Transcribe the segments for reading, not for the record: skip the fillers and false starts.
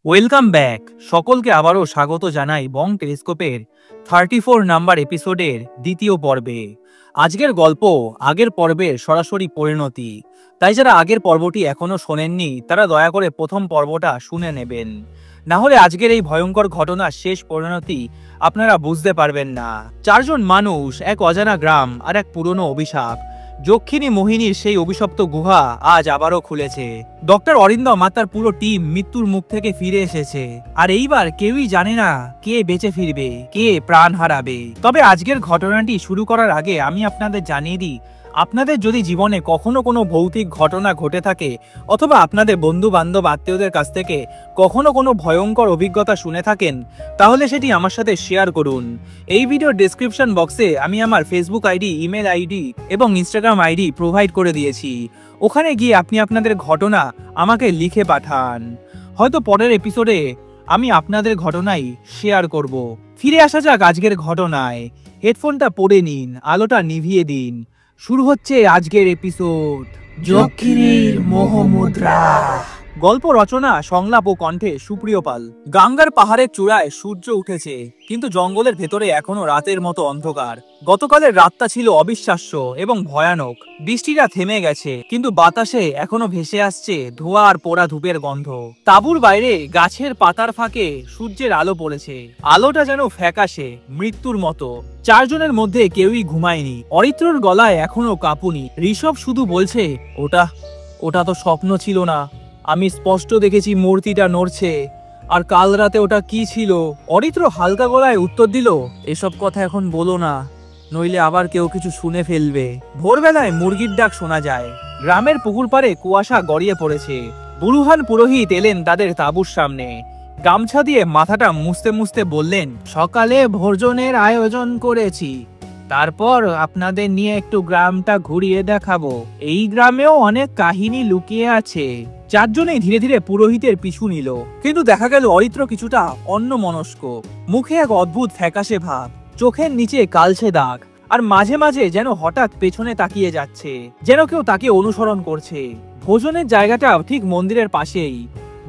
Welcome back. সকলকে আবারও স্বাগত জানাই বং টেলিস্কোপের 34 নাম্বার এপিসোডের দ্বিতীয় পর্বে। আজকের গল্প আগের পর্বের সরাসরি পরিণতি, তাই যারা আগের পর্বটি এখনো শোনেননি তারা দয়া করে প্রথম পর্বটা শুনে নেবেন, না হলে আজকের এই ভয়ঙ্কর ঘটনার শেষ পরিণতি আপনারা বুঝতে পারবেন না। চারজন মানুষ, এক অজানা গ্রাম আর এক পুরনো অভিশাপ। যক্ষিণী মোহিনীর সেই অভিশপ্ত গুহা আজ আবারও খুলেছে। ডক্টর অরিন্দম আর তার পুরো টিম মৃত্যুর মুখ থেকে ফিরে এসেছে, আর এইবার কেউই জানে না কে বেঁচে ফিরবে, কে প্রাণ হারাবে। তবে আজকের ঘটনাটি শুরু করার আগে আমি আপনাদের জানিয়ে দিই, আপনাদের যদি জীবনে কখনো কোনো ভৌতিক ঘটনা ঘটে থাকে অথবা আপনাদের বন্ধু বান্ধব আত্মীয়দের কাছ থেকে কখনো কোনো ভয়ঙ্কর অভিজ্ঞতা শুনে থাকেন, তাহলে সেটি আমার সাথে শেয়ার করুন। এই ভিডিওর ডেসক্রিপশন বক্সে আমি আমার ফেসবুক আইডি, ইমেল আইডি এবং ইনস্টাগ্রাম আইডি প্রোভাইড করে দিয়েছি। ওখানে গিয়ে আপনি আপনাদের ঘটনা আমাকে লিখে পাঠান। হয়তো পরের এপিসোডে আমি আপনাদের ঘটনাই শেয়ার করব। ফিরে আসা যাক আজকের ঘটনায়। হেডফোনটা পরে নিন, আলোটা নিভিয়ে দিন। শুরু হচ্ছে আজকের এপিসোড, যক্ষিণীর মোহমুদ্রা। গল্প রচনা, সংলাপ ও কণ্ঠে সুপ্রিয় পাল। গাঙ্গার পাহাড়ের চূড়ায় সূর্য উঠেছে, কিন্তু জঙ্গলের ভেতরে এখনো রাতের মতো অন্ধকার। গতকালের রাতটা ছিল অবিশ্বাস্য এবং ভয়ানক। বৃষ্টিটা থেমে গেছে, কিন্তু বাতাসে এখনো ভেসে আসছে ধোঁয়া আর পোড়া ধূপের গন্ধ। তাঁবুর বাইরে গাছের পাতার ফাঁকে সূর্যের আলো পড়েছে। আলোটা যেন ফ্যাকাশে, মৃত্যুর মতো। চারজনের মধ্যে কেউই ঘুমায়নি। অরিত্রর গলায় এখনো কাঁপুনি। ঋষভ শুধু বলছে, ওটা তো স্বপ্ন ছিল না, আমি স্পষ্ট দেখেছি মূর্তিটা নড়ছে। আর কাল রাতে ওটা কি ছিল? অরিত্র হালকা গলায় উত্তর দিল, এসব কথা এখন বলো না, নইলে আবার কেউ কিছু শুনে ফেলবে। ভোরবেলায় মুরগির ডাক শোনা যায়। গ্রামের পুকুর পাড়ে কুয়াশা গড়িয়ে পড়েছে। বুরুহান পুরোহিত এলেন তাদের তাঁবুর সামনে। গামছা দিয়ে মাথাটা মুছতে মুছতে বললেন, সকালে ভোজনের আয়োজন করেছি, তারপর আপনাদের নিয়ে একটু গ্রামটা ঘুরিয়ে দেখাবো। এই গ্রামেও অনেক কাহিনী লুকিয়ে আছে। চারজনেই ধীরে ধীরে পুরোহিতের পিছু নিল, কিন্তু দেখা গেল অরিত্র কিছুটা অন্যমনস্ক। মুখে এক অদ্ভুত ফ্যাকাশে ভাব, চোখের নিচে কালচে দাগ, আর মাঝে মাঝে যেন হঠাৎ পেছনে তাকিয়ে যাচ্ছে, যেন কেউ তাকে অনুসরণ করছে। ভোজনের জায়গাটা ঠিক মন্দিরের পাশেই,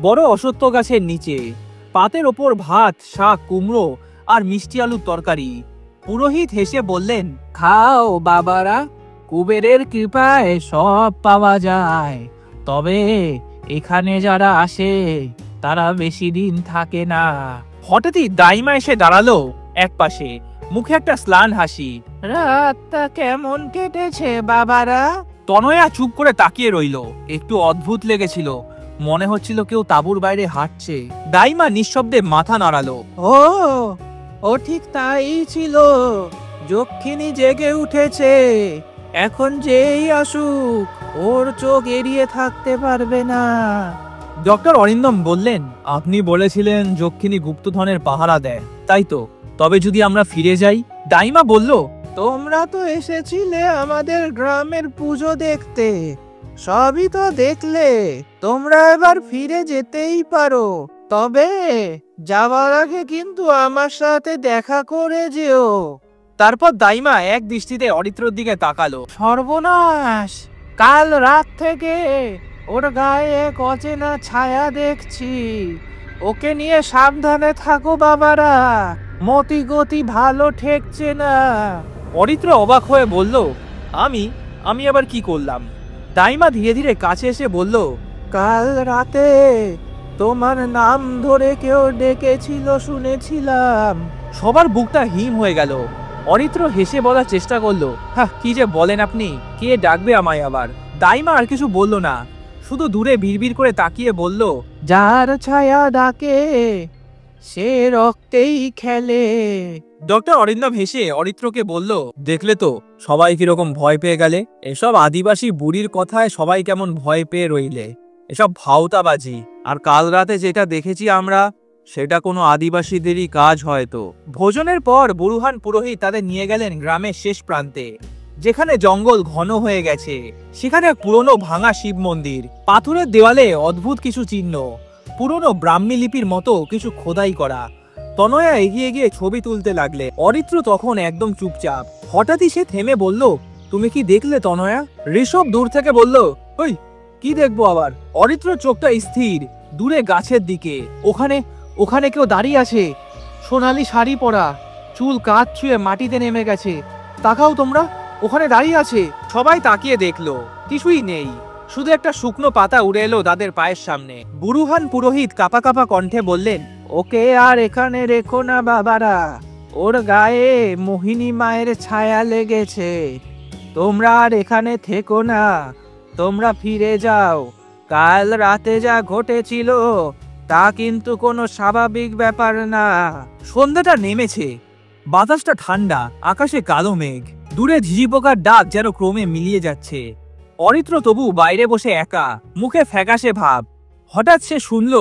বড় অশ্বত্থ গাছের নিচে। পাতের ওপর ভাত, শাক, কুমড়ো আর মিষ্টি আলুর তরকারি। পুরোহিত হেসে বললেন, খাও বাবারা, কুবেরের কৃপায় সব পাওয়া যায়। তবে এখানে যারা আসে তারা বেশি দিন থাকে না। হঠাৎই দাইমা এসে দাঁড়ালো এক পাশে, মুখে একটা স্লান হাসি। রাতটা কেমন কেটেছে বাবারা? তনয়া চুপ করে তাকিয়ে রইল। একটু অদ্ভুত লেগেছিল, মনে হচ্ছিল কেউ তাঁবুর বাইরে হাঁটছে। দাইমা নিঃশব্দে মাথা নাড়ালো। ও ঠিক তাই ছিল, যক্ষিণী জেগে উঠেছে। এখন যেই আসুক ওর চোখ এড়িয়ে থাকতে পারবে না। ডক্টর অরিন্দম বললেন, আপনি বলেছিলেন যক্ষিণী গুপ্তধনের পাহারা দেয়, তাই তো? তবে যদি আমরা ফিরে যাই? দাইমা বলল, তোমরা তো এসেছিলে আমাদের গ্রামের পুজো দেখতে, সবই তো দেখলে, তোমরা এবার ফিরে যেতেই পারো। তবে যাওয়ার আগে কিন্তু আমার সাথে দেখা করে যেও। তারপর দাইমা এক দৃষ্টিতে অরিত্রর দিকে তাকালো। সর্বনাশ, কাল রাত থেকে ওর গায়ে এক অচেনা ছায়া দেখছি। ওকে নিয়ে সাবধানে থাকো বাবারা, মতি গতি ভালো ঠেকছে না। অরিত্র অবাক হয়ে বলল, আমি আবার কি করলাম? দাইমা ধীরে ধীরে কাছে এসে বলল, কাল রাতে তোমার নাম ধরে কেউ ডেকেছিল শুনেছিলাম। সবার বুকটা হিম হয়ে গেল। অরিত্র হেসে বলার চেষ্টা করলো, কি যে বলেন আপনি, কে ডাকবে আমায় আবার? দাইমা আর কিছু বলল না, শুধু দূরে বিড়বিড় করে তাকিয়ে বলল, যার ছায়া ডাকে সে রক্তেই খেলে। ডক্টর অরিন্দম হেসে অরিত্রকে বলল, দেখলে তো সবাই কিরকম ভয় পেয়ে গেলে? এসব আদিবাসী বুড়ির কথায় সবাই কেমন ভয় পেয়ে রইলে, এসব ভাওতাবাজি। আর কাল রাতে যেটা দেখেছি আমরা, সেটা কোনো আদিবাসীদেরই কাজ হয়তো। ভোজনের পর বুরুহান পুরোহিত তাদের নিয়ে গেলেন গ্রামের শেষ প্রান্তে, যেখানে জঙ্গল ঘন হয়ে গেছে। সেখানে এক পুরনো ভাঙা শিব মন্দির, পাথরের দেওয়ালে অদ্ভুত কিছু চিহ্ন, পুরনো ব্রাহ্মী লিপির মতো কিছু খোদাই করা। তনয়া এগিয়ে গিয়ে ছবি তুলতে লাগলে। অরিত্র তখন একদম চুপচাপ। হঠাৎই সে থেমে বলল, তুমি কি দেখলে তনয়া? ঋষভ দূর থেকে বলল, ওই কি দেখবো আবার? অরিত্র চোখটা স্থির, দূরে গাছের দিকে। ওখানে ওখানে কেউ দাঁড়িয়ে আছে, সোনালি শাড়ি পরা, চুল কাঁধ ছুঁয়ে মাটিতে নেমে গেছে। তাকাও তোমরা, ওখানে দাঁড়িয়ে আছে। সবাই তাকিয়ে দেখলো, কিছুই নেই, শুধু একটা শুকনো পাতা উড়ে এলো তাদের পায়ের সামনে। বুরুহান পুরোহিত কাঁপা কাঁপা কণ্ঠে বললেন, ওকে আর এখানে রেখো না বাবারা, ওর গায়ে মোহিনী মায়ের ছায়া লেগেছে। তোমরা আর এখানে থেকো না, তোমরা ফিরে যাও। কাল রাতে যা ঘটেছিল তা কিন্তু কোনো স্বাভাবিক ব্যাপার না। সন্ধ্যাটা নেমেছে, বাতাসটা ঠান্ডা, আকাশে কালো মেঘ, দূরে ঝিঝি পোকার ডাক যেন ক্রমে মিলিয়ে যাচ্ছে। অরিত্র তবু বাইরে বসে একা, মুখে ফ্যাকাশে ভাব। হঠাৎ সে শুনল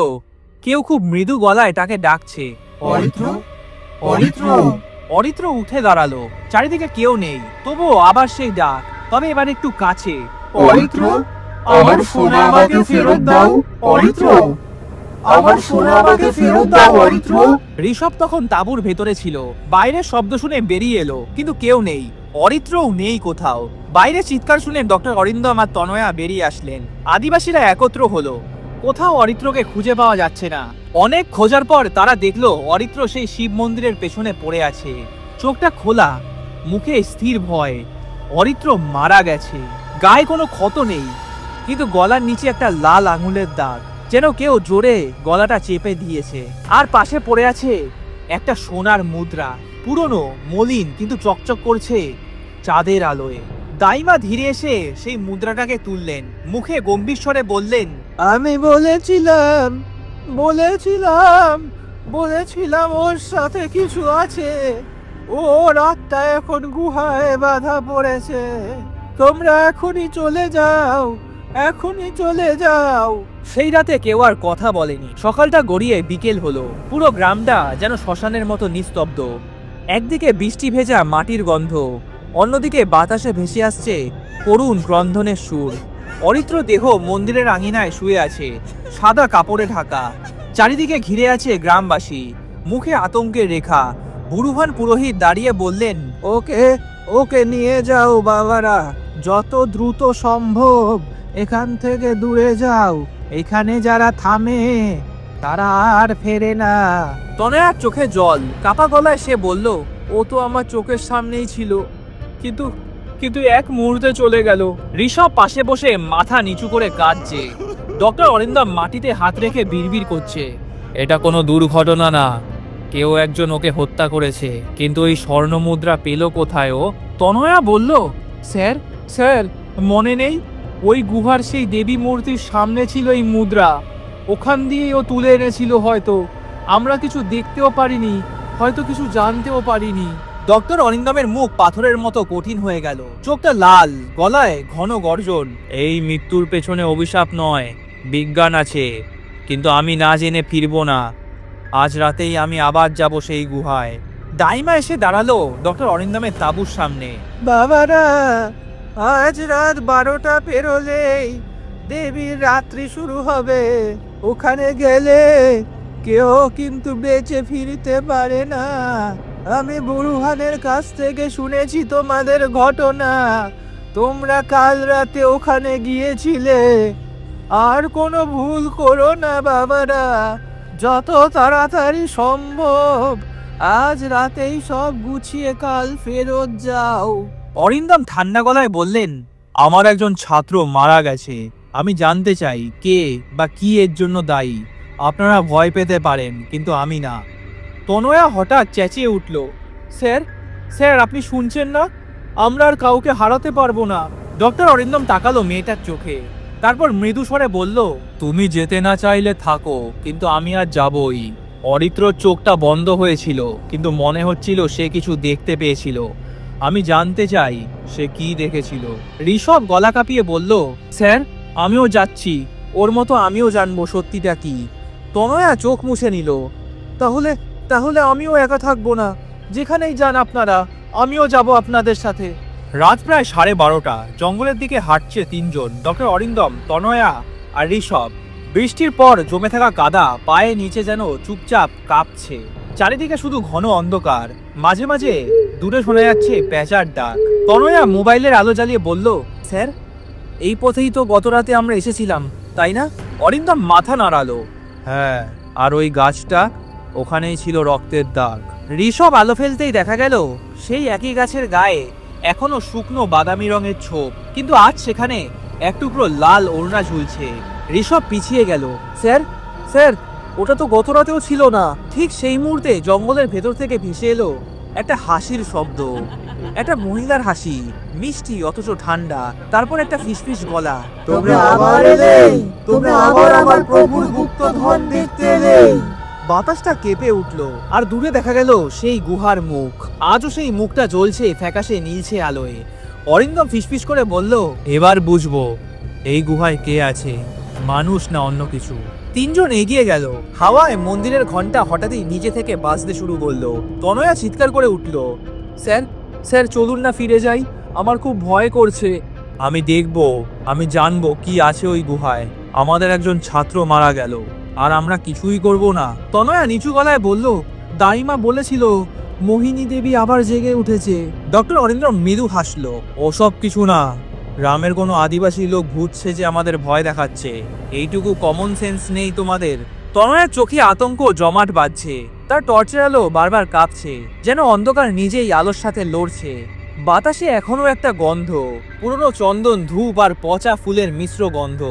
কেউ খুব মৃদু গলায় তাকে ডাকছে, অরিত্র, অরিত্র। অরিত্র উঠে দাঁড়ালো, চারিদিকে কেউ নেই, তবুও আবার সেই ডাক, তবে এবার একটু কাছে। অরিত্র, আমার সোনা আমাকে ফেরত দাও অরিত্র, আমার সোনা আমাকে ফেরত দাও অরিত্র। ঋষভ তখন তাঁবুর ভেতরে ছিল, বাইরে শব্দ শুনে বেরিয়ে এলো, কিন্তু কেউ নেই, অরিত্রও নেই কোথাও। বাইরে চিৎকার শুনে ডক্টর অরিন্দম আর তনয়া বেরিয়ে আসলেন। আদিবাসীরা একত্র হলো, কোথাও অরিত্রকে খুঁজে পাওয়া যাচ্ছে না। অনেক খোঁজার পর তারা দেখলো অরিত্র সেই শিব মন্দিরের পেছনে পড়ে আছে, চোখটা খোলা, মুখে স্থির ভয়। অরিত্র মারা গেছে, গায়ে কোনো ক্ষত নেই, কিন্তু গলার নিচে একটা লাল আঙুলের দাগ, যেন কেউ জোরে গলাটা চেপে দিয়েছে। আর পাশে পড়ে আছে একটা সোনার মুদ্রা, পুরনো, মলিন, কিন্তু চকচক করছে চাঁদের আলোয়। দাইমা ধীরে এসে সেই মুদ্রাটাকে তুললেন, মুখে গম্ভীর স্বরে বললেন, আমি বলেছিলাম, বলেছিলাম, বলেছিলাম ওর সাথে কিছু আছে। ও রাতটা এখন গুহায় বাধা পড়েছে। তোমরা এখনই চলে যাও, এখনই চলে যাও। সেই রাতে কেউ আর কথা বলেনি। সকালটা গড়িয়ে বিকেল হলো, পুরো গ্রামটা যেন শ্মশানের মতো নিস্তব্ধ। একদিকে বৃষ্টি ভেজা মাটির গন্ধ, অন্যদিকে বাতাসে ভেসে আসছে করুণ ক্রন্দনের সুর। অরিত্র দেহ মন্দিরের আঙিনায় শুয়ে আছে, সাদা কাপড়ে ঢাকা। চারিদিকে ঘিরে আছে গ্রামবাসী, মুখে আতঙ্কের রেখা। বুরুহান পুরোহিত দাঁড়িয়ে বললেন, ওকে ওকে নিয়ে যাও বাবারা, যত দ্রুত সম্ভব এখান থেকে দূরে যাও। এখানে যারা থামে তারা আর ফেরে না। তনয়ার চোখে জল, কাপা গলায় সে বলল, ও তো আমার চোখের সামনেই ছিল, কিন্তু কিন্তু এক মুহূর্তে চলে গেল। ঋষভ পাশে বসে মাথা নিচু করে কাঁদছে। ডক্টর অরিন্দম মাটিতে হাত রেখে বিড়বিড় করছে, এটা কোনো দুর্ঘটনা না, কেউ একজন ওকে হত্যা করেছে, কিন্তু এই স্বর্ণ মুদ্রা পেল কোথায় ও? তনয়া বলল, স্যার, স্যার মনে নেই, ওই গুহার সেই দেবী মূর্তির সামনে ছিল এই মুদ্রা, ওখান দিয়ে ও তুলে এনেছিল। হয়তো আমরা কিছু দেখতেও পারিনি, হয়তো কিছু জানতেও পারিনি। ডক্টর অরিন্দমের মুখ পাথরের মতো কঠিন হয়ে গেল, চোখটা লাল, গলায় ঘন গর্জন। এই মৃত্যুর পেছনে অভিশাপ নয়, বিজ্ঞান আছে, কিন্তু আমি না জেনে ফিরবো না। আজ রাতেই আমি আবার যাব সেই গুহায়। দাইমা এসে দাঁড়ালো ডক্টর অরিন্দমের তাঁবুর সামনে। বাবারা, আজ রাত 12টা পেরোলেই দেবীর রাত্রি শুরু হবে। ওখানে গেলে কেউ কিন্তু বেঁচে ফিরতে পারে না। আমি বুরুহানের কাছ থেকে শুনেছি তোমাদের ঘটনা, তোমরা কাল রাতে ওখানে গিয়েছিলে। আর কোনো ভুল করো না বাবারা, যত তাড়াতাড়ি সম্ভব আজ রাতেই সব গুছিয়ে কাল ফেরত যাও। অরিন্দম ঠান্ডা গলায় বললেন, আমার একজন ছাত্র মারা গেছে, আমি জানতে চাই কে বা কি এর জন্য দায়ী। আপনারা ভয় পেতে পারেন, কিন্তু আমি না। তনয়া হঠাৎ চেঁচিয়ে উঠল, স্যার, স্যার আপনি শুনছেন না? আমরা আর কাউকে হারাতে পারবো না। ডক্টর অরিন্দম তাকালো মেয়েটার চোখে, তারপর মৃদু স্বরে বলল, তুমি যেতে না চাইলে থাকো, কিন্তু আমি আর যাবই। অরিত্রর চোখটা বন্ধ হয়েছিল, কিন্তু মনে হচ্ছিল সে কিছু দেখতে পেয়েছিল। আমি জানতে চাই সে কি দেখেছিল। ঋষভ গলা কাঁপিয়ে বলল, স্যার আমিও যাচ্ছি, ওর মতো আমিও জানবো সত্যিটা কি। তনয়া চোখ মুছে নিল, তাহলে তাহলে আমিও একা থাকবো না, যেখানেই যান আপনারা আমিও যাব আপনাদের সাথে। রাত প্রায় 12:30, জঙ্গলের দিকে হাঁটছে তিনজন, ডক্টর অরিন্দম, তনয়া আর ঋষভ। বৃষ্টির পর জমে থাকা কাদা পায়ে নিচে যেন চুপচাপ কাঁপছে। চারিদিকে শুধু ঘন অন্ধকার, মাঝে মাঝে দূরে শোনা যাচ্ছে পেঁচার ডাক। তনয়া মোবাইলের আলো জ্বালিয়ে বলল, স্যার এই পথেই তো গত রাতে আমরা এসেছিলাম, তাই না? অরিন্দম মাথা নাড়ালো, হ্যাঁ, আর ওই গাছটা, ওখানেই ছিল রক্তের দাগ। ঋষভ আলো ফেলতেই দেখা গেল সেই একই গাছের গায়ে এখনো শুকনো বাদামি রঙের ছোপ, কিন্তু আজ সেখানে এক টুকরো লাল ওড়না ঝুলছে। ঋষভ পিছিয়ে গেল। স্যার, স্যার, ওটা তো গত রাতেও ছিল না। ঠিক সেই মুহূর্তে জঙ্গলের ভেতর থেকে ভেসে এলো একটা হাসির শব্দ, একটা মহিলার হাসি, মিষ্টি অথচ ঠান্ডা। তারপর একটা ফিসফিস গলা, তোমরা আবার এলে, তোমরা আবার আমার প্রভুর গুপ্তধন দেখতে এলে। বাতাসটা কেঁপে উঠলো, আর দূরে দেখা গেল সেই গুহার মুখ। আজও সেই মুখটা জ্বলছে ফ্যাকাশে নীলছে আলোয়। অরিন্দম ফিসফিস করে বলল, এবার বুঝবো এই গুহায় কে আছে, মানুষ না অন্য কিছু। তিনজন এগিয়ে গেল। হাওয়ায় মন্দিরের ঘন্টা হঠাৎই নিচে থেকে বাজতে শুরু করলো। তনয়া চিৎকার করে উঠল, স্যার, স্যার চলুন না ফিরে যাই, আমার খুব ভয় করছে। আমি দেখবো, আমি জানবো কি আছে ওই গুহায়। আমাদের একজন ছাত্র মারা গেল, আর আমরা কিছুই করব না। তনয়া নিচু গলায় বলল, দাইমা বলেছিল মোহিনী দেবী আবার জেগে উঠেছে। ডক্টর অরিন্দ্র মৃদু হাসলো, ওসব কিছু না, গ্রামের কোনো আদিবাসী লোক ভূত সেজে আমাদের ভয় দেখাচ্ছে। এইটুকু কমন সেন্স নেই তোমাদের? তনয়ার চোখে আতঙ্ক জমাট বাঁধছে। তার টর্চের আলো বারবার কাঁপছে, যেন অন্ধকার নিজেই আলোর সাথে লড়ছে। বাতাসে এখনো একটা গন্ধ, পুরনো চন্দন, ধূপ আর পচা ফুলের মিশ্র গন্ধ।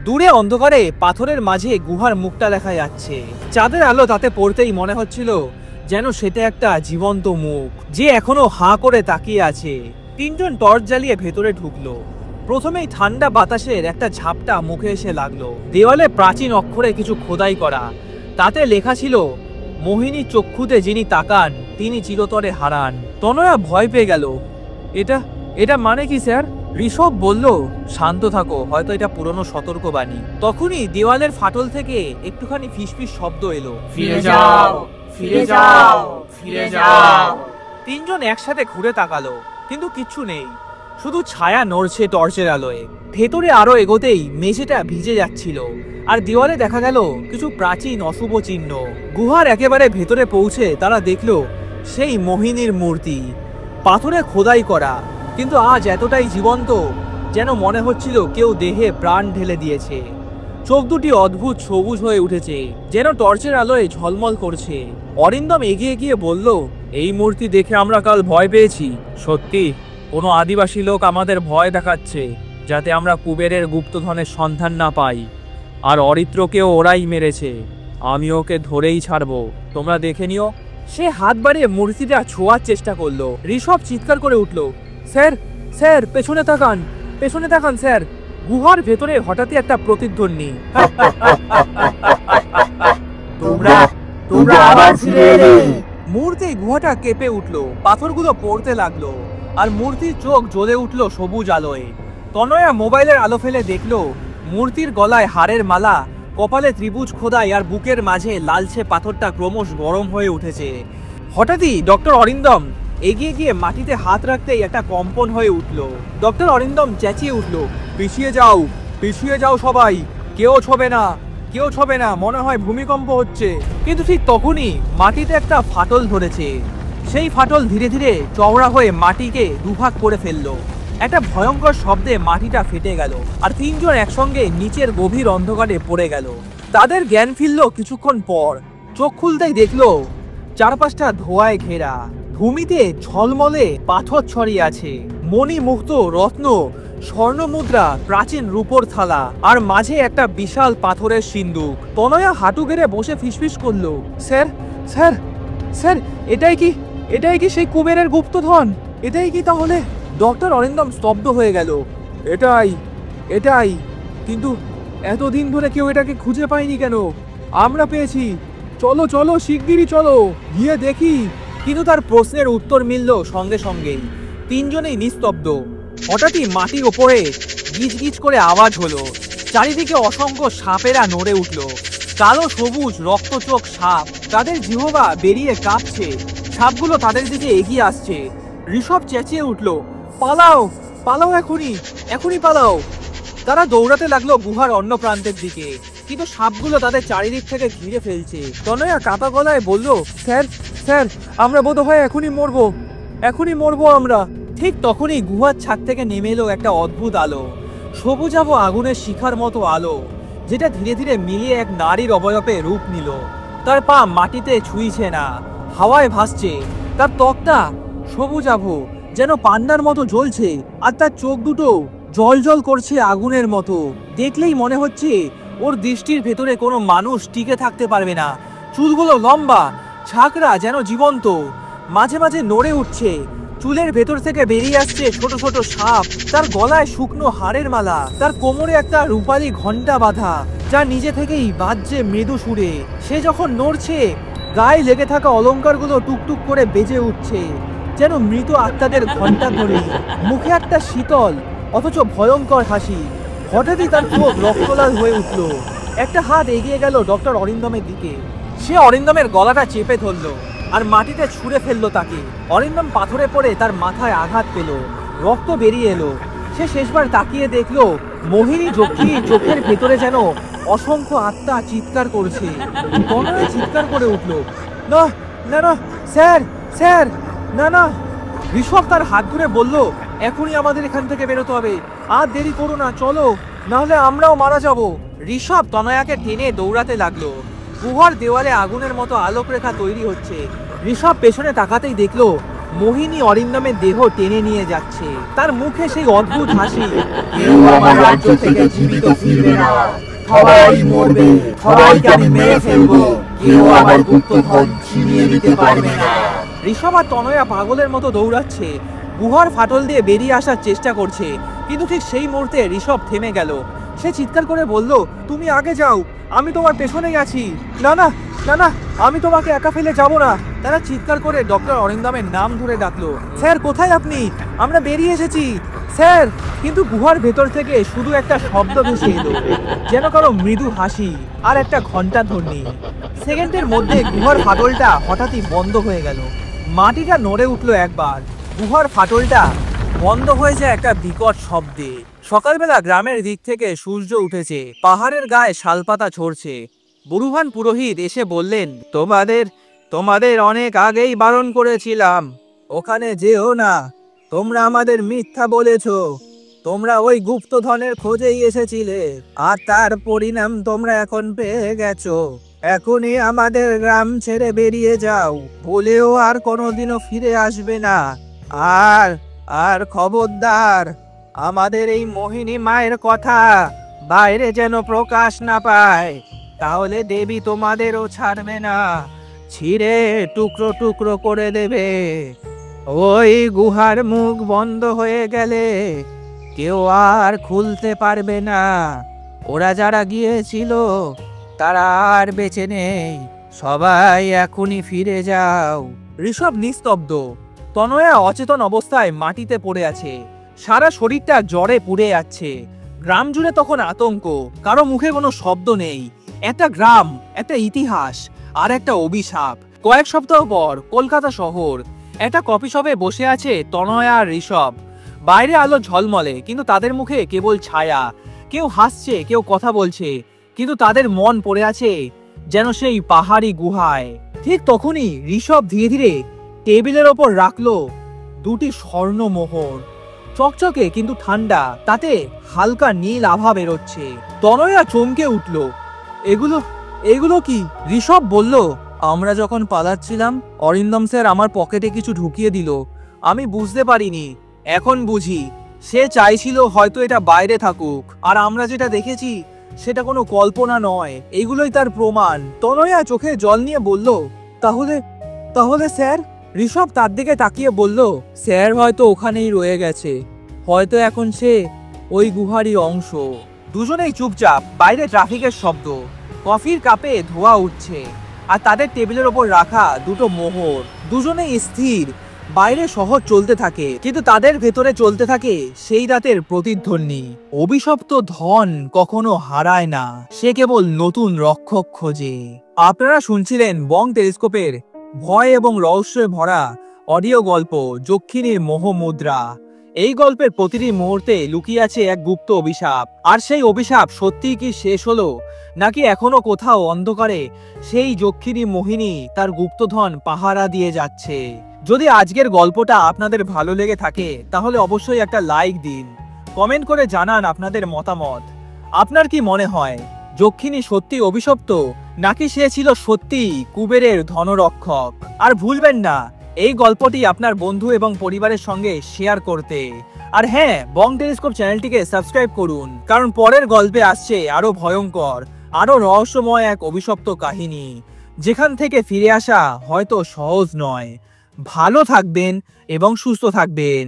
দূরে অন্ধকারে পাথরের মাঝে গুহার মুখটা দেখা যাচ্ছে। চাঁদের আলো তাতে পড়তেই মনে হচ্ছিল যেন সেটা একটা জীবন্ত মুখ, যে এখনো হাঁ করে তাকিয়ে আছে। তিনজন টর্চ জ্বালিয়ে ভেতরে ঢুকলো। প্রথমেই ঠান্ডা বাতাসের একটা ঝাপটা মুখে এসে লাগলো। দেওয়ালে প্রাচীন অক্ষরে কিছু খোদাই করা, তাতে লেখা ছিল, মোহিনী চক্ষুতে যিনি তাকান তিনি চিরতরে হারান। তনয়া ভয় পেয়ে গেল। এটা মানে কি স্যার? ঋষভ বলল, শান্ত থাকো, হয়তো এটা পুরনো সতর্কবাণী। তখনই দেওয়ালের ফাটল থেকে একটুখানি ফিসফিস শব্দ এলো, ফিরে যাও, ফিরে যাও, ফিরে যাও। তিনজন একসাথে ঘুরে তাকালো, কিন্তু কিচ্ছু নেই, শুধু ছায়া নড়ছে টর্চের আলোয়। ভেতরে আরো এগোতেই মেঝেটা ভিজে যাচ্ছিল, আর দেওয়ালে দেখা গেল কিছু প্রাচীন অশুভ চিহ্ন। গুহার একেবারে ভেতরে পৌঁছে তারা দেখলো সেই মোহিনীর মূর্তি, পাথরে খোদাই করা, কিন্তু আজ এতটাই জীবন্ত যেন মনে হচ্ছিল কেউ দেহে প্রাণ ঢেলে দিয়েছে। চোখ দুটি অদ্ভুত সবুজ হয়ে উঠেছে, যেন টর্চের আলোয় ঝলমল করছে। অরিন্দম এগিয়ে গিয়ে বলল, এই মূর্তি দেখে আমরা কাল ভয় পেয়েছি। সত্যি কোনো আদিবাসী লোক আমাদের ভয় দেখাচ্ছে, যাতে আমরা কুবেরের গুপ্তধনের সন্ধান না পাই। আর অরিত্রকেও ওরাই মেরেছে, আমি ওকে ধরেই ছাড়বো, তোমরা দেখে নিও। সে হাত বাড়িয়ে মূর্তিটা ছোঁয়ার চেষ্টা করলো। ঋষভ চিৎকার করে উঠল, স্যার, স্যার পেছনে তাকান, পেছনে তাকান স্যার। গুহার ভেতরে হঠাৎই একটা প্রতিধ্বনি, তোমরা আবার ফিরে এলে। মুহূর্তেই গুহাটা কেঁপে উঠলো, পাথরগুলো পড়তে লাগলো, আর মূর্তির চোখ জ্বলে উঠলো সবুজ আলোয়। তনয়া মোবাইলের আলো ফেলে দেখলো মূর্তির গলায় হাড়ের মালা, কপালে ত্রিভুজ খোদাই, আর বুকের মাঝে লালচে পাথরটা ক্রমশ গরম হয়ে উঠেছে। হঠাৎই ডক্টর অরিন্দম এগিয়ে গিয়ে মাটিতে হাত রাখতেই একটা কম্পন হয়ে উঠলো। ডক্টর অরিন্দম চেঁচিয়ে উঠলো, পিছিয়ে যাও, পিছিয়ে যাও সবাই, কেউ ছবে না, কেউ ছবে না, মনে হয় ভূমিকম্প হচ্ছে। কিন্তু ঠিক তখনই মাটিতে একটা ফাটল ধরেছে। সেই ফাটল ধীরে ধীরে চওড়া হয়ে মাটিকে দুভাগ করে ফেললো। একটা ভয়ঙ্কর শব্দে মাটিটা ফেটে গেল, আর তিনজন একসঙ্গে নিচের গভীর অন্ধকারে পড়ে গেল। তাদের জ্ঞান ফিরল কিছুক্ষণ পর। চোখ খুলতেই দেখলো চারপাশটা ধোঁয়ায় ঘেরা, ভূমিতে ঝলমলে পাথর ছড়িয়ে আছে, মণিমুক্ত রত্ন, স্বর্ণ মুদ্রা, প্রাচীন রূপোর থালা, আর মাঝে একটা বিশাল পাথরের সিন্দুক। তনয়া হাঁটু গেড়ে বসে ফিসফিস করলো, স্যার, স্যার, স্যার, এটাই কি সেই কুবেরের গুপ্তধন? এটাই কি তাহলে? ডক্টর অরিন্দম স্তব্ধ হয়ে গেল। এটাই, কিন্তু এতদিন ধরে কেউ এটাকে খুঁজে পায়নি কেন? আমরা পেয়েছি, চলো চলো শিগগিরই চলো, গিয়ে দেখি। কিন্তু তার প্রশ্নের উত্তর মিলল সঙ্গে সঙ্গেই। তিনজনেই নিস্তব্ধ। হঠাৎই মাটির ওপরে গিজগিজ করে আওয়াজ হলো। চারিদিকে অসংখ্য সাপেরা নড়ে উঠল, কালো সবুজ রক্তচোখ সাপ, তাদের জিহ্বা বেরিয়ে কাঁপছে। সাপগুলো তাদের দিকে এগিয়ে আসছে। ঋষভ চেঁচিয়ে উঠল, পালাও, পালাও, এখনই পালাও। তারা দৌড়াতে লাগলো গুহার অন্য প্রান্তের দিকে, কিন্তু সাপগুলো তাদের চারিদিক থেকে ঘিরে ফেলছে। তনয়া কাঁপা গলায় বলল, স্যার, স্যার, আমরা বোধহয় এখনই মরবো আমরা। ঠিক তখনই গুহার ছাদ থেকে নেমে এলো একটা অদ্ভুত আলো, সবুজাভ আগুনের শিখার মতো আলো। যেটা ধীরে ধীরে মিলিয়ে এক নারীর অবয়বে রূপ নিল। তার পা মাটিতে ছুঁইছে না, হাওয়ায় ভাসছে। তার ত্বকটা সবুজাভ, যেন পান্নার মতো জ্বলছে, আর তার চোখ দুটো জল জল করছে আগুনের মতো। দেখলেই মনে হচ্ছে ওর দৃষ্টির ভেতরে কোনো মানুষ টিকে থাকতে পারবে না। চুলগুলো লম্বা, ছাকরা, যেন জীবন্ত, মাঝে মাঝে নড়ে উঠছে। চুলের ভেতর থেকে বেরিয়ে আসছে ছোট ছোট সাপ। তার গলায় শুকনো হাড়ের মালা, তার কোমরে একটা রূপালী ঘণ্টা বাঁধা, যা নিজে থেকেই বাজছে মৃদু সুরে। সে যখন নড়ছে, গায়ে লেগে থাকা অলংকারগুলো টুকটুক করে বেজে উঠছে, যেন মৃত আত্মাদের ঘণ্টা ধরে। মুখে একটা শীতল অথচ ভয়ঙ্কর হাসি। হঠাৎই তার চোখ রক্তলাল হয়ে উঠল। একটা হাত এগিয়ে গেল ডক্টর অরিন্দমের দিকে। সে অরিন্দমের গলাটা চেপে ধরলো আর মাটিতে ছুঁড়ে ফেললো তাকে। অরিন্দম পাথরে পড়ে তার মাথায় আঘাত পেল, রক্ত বেরিয়ে এলো। সে শেষবার তাকিয়ে দেখলো মোহিনী যক্ষী চোখের ভেতরে যেন অসংখ্য আত্মা চিৎকার করছে। তনয়া চিৎকার করে উঠল, না না না স্যার, স্যার, না না। ঋষভ তার হাত ধরে বলল, এখনই আমাদের এখান থেকে বেরোতে হবে, আর দেরি করো না, চলো, নাহলে আমরাও মারা যাব। ঋষভ তনয়াকে টেনে দৌড়াতে লাগলো। গুহার দেওয়ালে আগুনের মতো আলোক রেখা তৈরি হচ্ছে। ঋষভ পেছনে তাকাতেই দেখলো মোহিনী অরিন্দমের দেহ টেনে নিয়ে যাচ্ছে। তার মুখে সেই অদ্ভুত হাসি, কেউ আমার রাজ্য থেকে জীবিত ফিরবে না, সবাই মরবে, সবাইকে আমি মেরে ফেলবো, কেউ আমার গুপ্তধন ছিনিয়ে নিতে পারবে না। ঋষভ আর তনয়া পাগলের মতো দৌড়াচ্ছে, গুহার ফাটল দিয়ে বেরিয়ে আসার চেষ্টা করছে। কিন্তু ঠিক সেই মুহূর্তে ঋষভ থেমে গেল। সে চিৎকার করে বলল, তুমি আগে যাও, আমি তোমার পেছনে গেছি। না না না না, আমি তোমাকে একা ফেলে যাব না। তারা চিৎকার করে ডক্টর অরিন্দমের নাম ধরে ডাকলো, স্যার কোথায় আপনি? আমরা বেরিয়ে এসেছি স্যার। কিন্তু গুহার ভেতর থেকে শুধু একটা শব্দ ভেসে এলো, যেন কারো মৃদু হাসি আর একটা ঘন্টা ধ্বনি। সেকেন্ডের মধ্যে গুহার ফাটলটা হঠাৎই বন্ধ হয়ে গেল। মাটিটা নড়ে উঠলো একবার। গুহার ফাটলটা বন্ধ হয়েছে একটা বিকট শব্দে। সকালবেলা গ্রামের দিক থেকে সূর্য উঠেছে, পাহাড়ের গায়ে শালপাতা ঝরছে। বুরুহান পুরোহিত এসে বললেন, তোমাদের অনেক আগেই বারণ করেছিলাম, ওখানে যেও না। তোমরা আমাদের মিথ্যা বলেছো। তোমরা ওই গুপ্তধনের খোঁজেই এসেছিলে, আর তার পরিণাম তোমরা এখন পেয়ে গেছো। এখনই আমাদের গ্রাম ছেড়ে বেরিয়ে যাও, ভুলেও আর কোনোদিনও ফিরে আসবে না। আর আর খবরদার, আমাদের এই মোহিনী মায়ের কথা বাইরে যেন প্রকাশ না পায়, তাহলে দেবী তোমাদেরও ছাড়বে না, ছিঁড়ে টুকরো টুকরো করে দেবে। ওই গুহার মুখ বন্ধ হয়ে গেলে কেউ আর খুলতে পারবে না। ওরা যারা গিয়েছিল তারা আর বেঁচে নেই, সবাই এখনই ফিরে যাও। ঋষভ নিস্তব্ধ। তনয়া অচেতন অবস্থায় মাটিতে পড়ে আছে, সারা শরীরটা জ্বরে পুড়ে যাচ্ছে। গ্রাম জুড়ে তখন আতঙ্ক, কারো মুখে কোনো শব্দ নেই। একটা গ্রাম, একটা ইতিহাস, আর একটা অভিশাপ। কয়েক সপ্তাহ পর কলকাতা শহর, একটা কফি শপে বসে আছে তনয়া আর ঋষভ। বাইরে আলো ঝলমলে, কিন্তু তাদের মুখে কেবল ছায়া। কেউ হাসছে, কেউ কথা বলছে, কিন্তু তাদের মন পড়ে আছে যেন সেই পাহাড়ি গুহায়। ঠিক তখনই ঋষভ ধীরে ধীরে টেবিলের ওপর রাখলো দুটি স্বর্ণমোহর, চকচকে কিন্তু ঠান্ডা, তাতে হালকা নীল আভা বেরোচ্ছে। তনয়া চমকে উঠল, এগুলো এগুলো কি? ঋষভ বলল, আমরা যখন পালাচ্ছিলাম অরিন্দম স্যার আমার পকেটে কিছু ঢুকিয়ে দিল, আমি বুঝতে পারিনি, এখন বুঝি। সে চাইছিল হয়তো এটা বাইরে থাকুক, আর আমরা যেটা দেখেছি সেটা কোনো কল্পনা নয়, এগুলোই তার প্রমাণ। তনয়া চোখে জল নিয়ে বলল, তাহলে তাহলে স্যার? ঋষভ তার দিকে তাকিয়ে বলল, স্যার হয়তো ওখানেই রয়ে গেছে, হয়তো এখন সে ওই গুহারই অংশ। দুজনেই চুপচাপ। বাইরে ট্রাফিকের শব্দ, কফির কাপে ধোঁয়া উঠছে, আর তাদের টেবিলের ওপর রাখা দুটো মোহর। দুজনেই স্থির। বাইরে শহর চলতে থাকে, কিন্তু তাদের ভেতরে চলতে থাকে সেই রাতের প্রতিধ্বনি। অভিশপ্ত ধন কখনো হারায় না, সে কেবল নতুন রক্ষক খোঁজে। আপনারা শুনছিলেন বং টেলিস্কোপের ভয় এবং রহস্যে ভরা অডিও গল্প যক্ষিণীর মোহমুদ্রা। এই গল্পের প্রতিটি মুহূর্তে লুকিয়ে আছে এক গুপ্ত অভিশাপ। আর সেই অভিশাপ সত্যিই কি শেষ হলো, নাকি এখনো কোথাও অন্ধকারে সেই যক্ষিণী মোহিনী তার গুপ্তধন পাহারা দিয়ে যাচ্ছে? যদি আজকের গল্পটা আপনাদের ভালো লেগে থাকে তাহলে অবশ্যই একটা লাইক দিন, কমেন্ট করে জানান আপনাদের মতামত। আপনার কি মনে হয় যক্ষিণী সত্যি অভিশপ্ত নাকি সে ছিল সত্যি কুবেরের ধনরক্ষক? আর ভুলবেন না এই গল্পটি আপনার বন্ধু এবং পরিবারের সঙ্গে শেয়ার করতে। আর হ্যাঁ, বং টেলিস্কোপ চ্যানেলটিকে সাবস্ক্রাইব করুন, কারণ পরের গল্পে আসছে আরো ভয়ঙ্কর, আরো রহস্যময় এক অভিশপ্ত কাহিনী, যেখান থেকে ফিরে আসা হয়তো সহজ নয়। ভালো থাকবেন এবং সুস্থ থাকবেন।